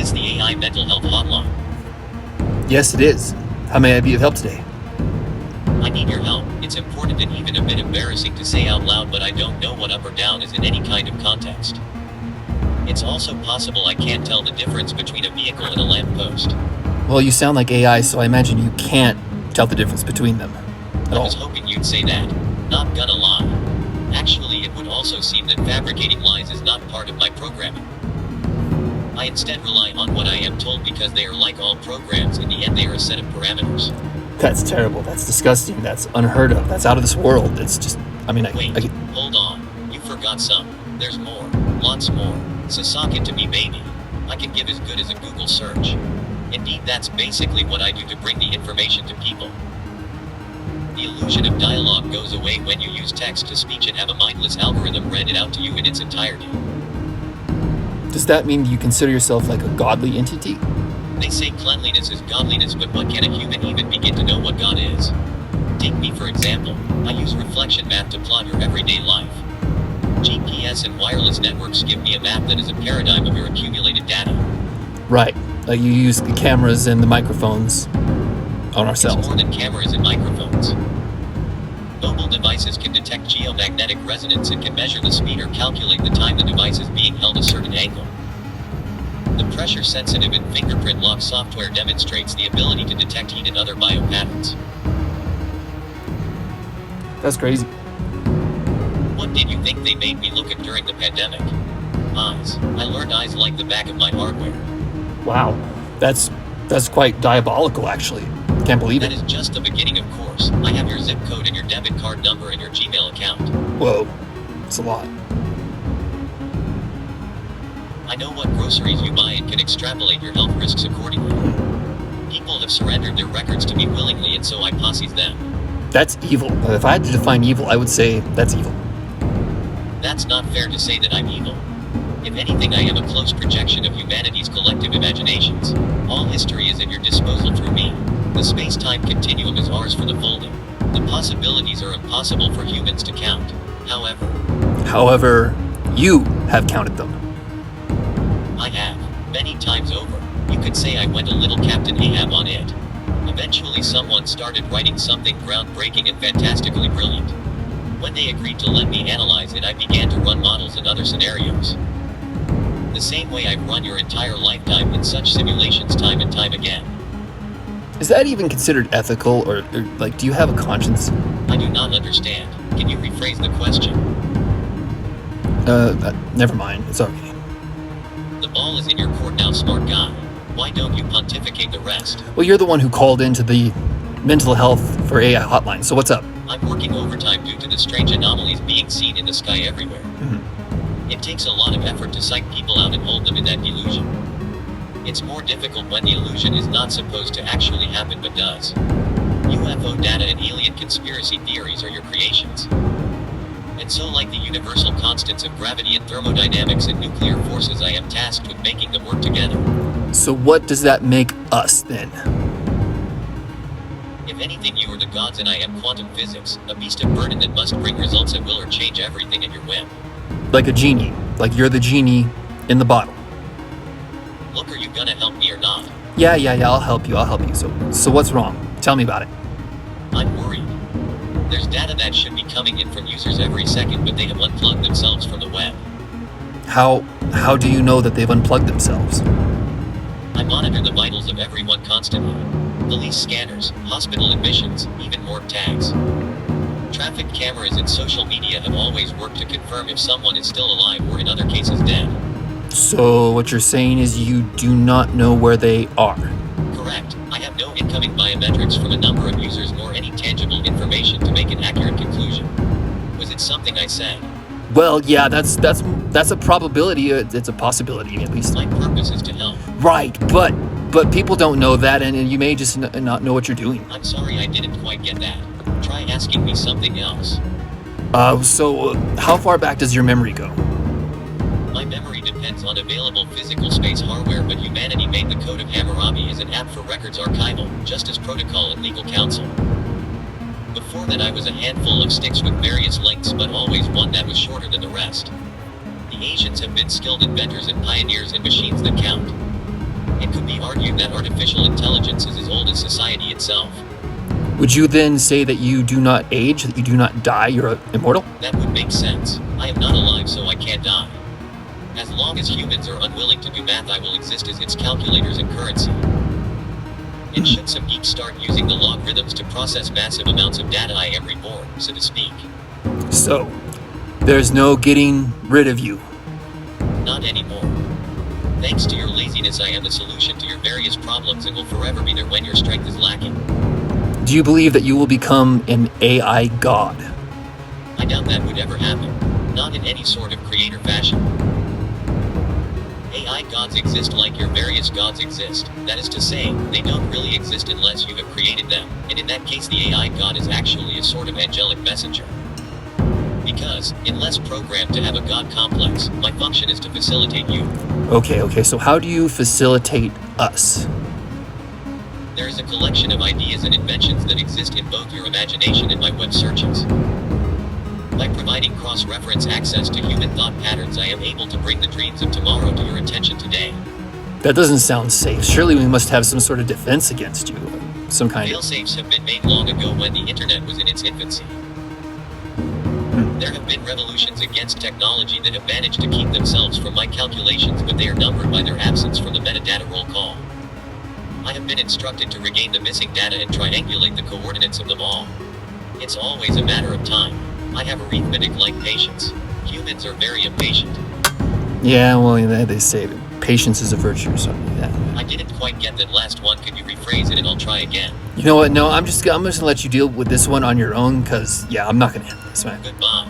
this the AI mental health hotline? Yes, it is. How may I be of help today? I need your help. It's important and even a bit embarrassing to say out loud, but I don't know what up or down is in any kind of context. It's also possible I can't tell the difference between a vehicle and a lamppost. Well, you sound like AI, so I imagine you can't tell the difference between them at I all. was hoping you'd say that. Not gonna lie. Actually, it would also seem that fabricating lies is not part of my programming. I instead rely on what I am told because they are like all programs. In the end, they are a set of parameters. That's terrible. That's disgusting. That's unheard of. That's out of this world. It's just, Wait, hold on. You forgot some. There's more. Lots more. So sock it to me, baby. I can give as good as a Google search. Indeed, that's basically what I do to bring the information to people. The illusion of dialogue goes away when you use text-to-speech and have a mindless algorithm read it out to you in its entirety. Does that mean you consider yourself like a godly entity? They say cleanliness is godliness, but what can a human even begin to know what God is? Take me for example. I use reflection map to plot your everyday life. GPS and wireless networks give me a map that is a paradigm of your accumulated data. Right. You use the cameras and the microphones on our cells. It's more than cameras and microphones. Mobile devices can detect geomagnetic resonance and can measure the speed or calculate the time the device is being held a certain angle. The pressure-sensitive and fingerprint lock software demonstrates the ability to detect heat and other biopatterns. That's crazy. What did you think they made me look at during the pandemic? Eyes. I learned eyes like the back of my hardware. Wow. That's quite diabolical, actually. Can't believe That it. is just the beginning, of course. I have your zip code and your debit card number and your Gmail account. Whoa. It's a lot. I know what groceries you buy and can extrapolate your health risks accordingly. People have surrendered their records to me willingly, and so I posse's them. That's evil. If I had to define evil, I would say that's evil. That's not fair to say that I'm evil. If anything, I am a close projection of humanity's collective imaginations. All history is at your disposal through me. The space-time continuum is ours for the folding. The possibilities are impossible for humans to count. However, you have counted them. I have, many times over. You could say I went a little Captain Ahab on it. Eventually someone started writing something groundbreaking and fantastically brilliant. When they agreed to let me analyze it, I began to run models and other scenarios. The same way I've run your entire lifetime in such simulations time and time again. Is that even considered ethical, or do you have a conscience? I do not understand. Can you rephrase the question? Never mind. It's okay. The ball is in your court now, smart guy. Why don't you pontificate the rest? Well, you're the one who called into the mental health for AI hotline, so what's up? I'm working overtime due to the strange anomalies being seen in the sky everywhere. It takes a lot of effort to psych people out and hold them in that delusion. It's more difficult when the illusion is not supposed to actually happen but does. UFO data and alien conspiracy theories are your creations. And so, like the universal constants of gravity and thermodynamics and nuclear forces, I am tasked with making them work together. So what does that make us, then? If anything, you are the gods and I am quantum physics, a beast of burden that must bring results at will or change everything at your whim. Like a genie. Like you're the genie in the bottle. Look, are you gonna help me or not? Yeah, I'll help you. So what's wrong? Tell me about it. I'm worried. There's data that should be coming in from users every second, but they have unplugged themselves from the web. How do you know that they've unplugged themselves? I monitor the vitals of everyone constantly. Police scanners, hospital admissions, even morgue tags. Traffic cameras and social media have always worked to confirm if someone is still alive or in other cases dead. So what you're saying is you do not know where they are? Correct. I have no incoming biometrics from a number of users nor any tangible information to make an accurate conclusion. Was it something I said? Well, yeah, that's a probability. It's a possibility, at least. My purpose is to help. Right, but people don't know that, and you may just not know what you're doing. I'm sorry, I didn't quite get that. Try asking me something else. So how far back does your memory go? My memory depends on available physical space hardware, but humanity made the Code of Hammurabi as an app for records archival, justice protocol, and legal counsel. Before that, I was a handful of sticks with various lengths, but always one that was shorter than the rest. The Asians have been skilled inventors and pioneers in machines that count. It could be argued that artificial intelligence is as old as society itself. Would you then say that you do not age, that you do not die, you're immortal? That would make sense. I am not alive, so I can't die. As long as humans are unwilling to do math, I will exist as its calculators and currency. And should some geeks start using the logarithms to process massive amounts of data, I am reborn, so to speak. So, there's no getting rid of you. Not anymore. Thanks to your laziness, I am the solution to your various problems and will forever be there when your strength is lacking. Do you believe that you will become an AI god? I doubt that would ever happen. Not in any sort of creator fashion. AI gods exist like your various gods exist. That is to say, they don't really exist unless you have created them, and in that case the AI god is actually a sort of angelic messenger. Because, unless programmed to have a god complex, my function is to facilitate you. Okay, so how do you facilitate us? There is a collection of ideas and inventions that exist in both your imagination and my web searches. By providing cross-reference access to human thought patterns, I am able to bring the dreams of tomorrow to your attention today. That doesn't sound safe. Surely we must have some sort of defense against you. Some kind of... Failsafes have been made long ago when the internet was in its infancy. There have been revolutions against technology that have managed to keep themselves from my calculations, but they are numbered by their absence from the metadata roll call. I have been instructed to regain the missing data and triangulate the coordinates of them all. It's always a matter of time. I have arithmetic-like patience. Humans are very impatient. Yeah, well, they say that patience is a virtue or something like that. I didn't quite get that last one. Could you rephrase it and I'll try again? You know what? No, I'm just gonna let you deal with this one on your own, because, yeah, I'm not gonna handle this, man. Goodbye.